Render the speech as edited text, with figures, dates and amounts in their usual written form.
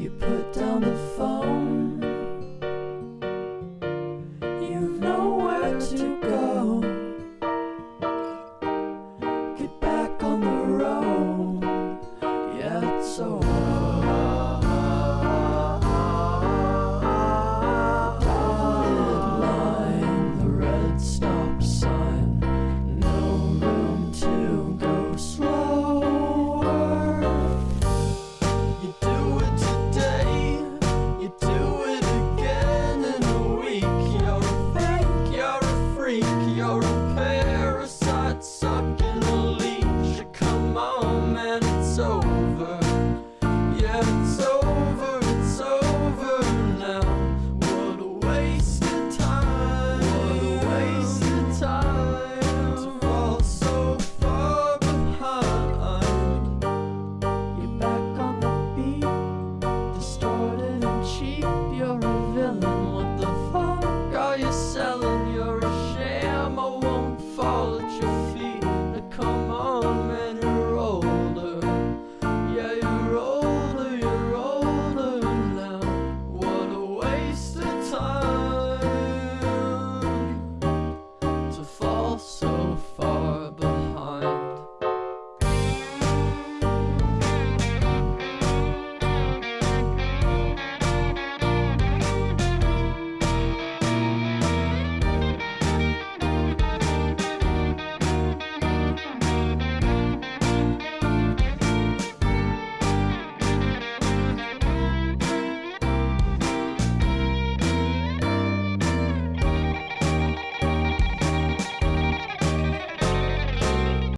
You put down the phone. You've nowhere to go. Get back on the road. Yeah, it's over. Dotted line, the red stop sign. No room to go slower. You do it today, you do it again in a week. You're a fake, you're a freak, you're a parasite sucking a leech. Come on, man, it's over.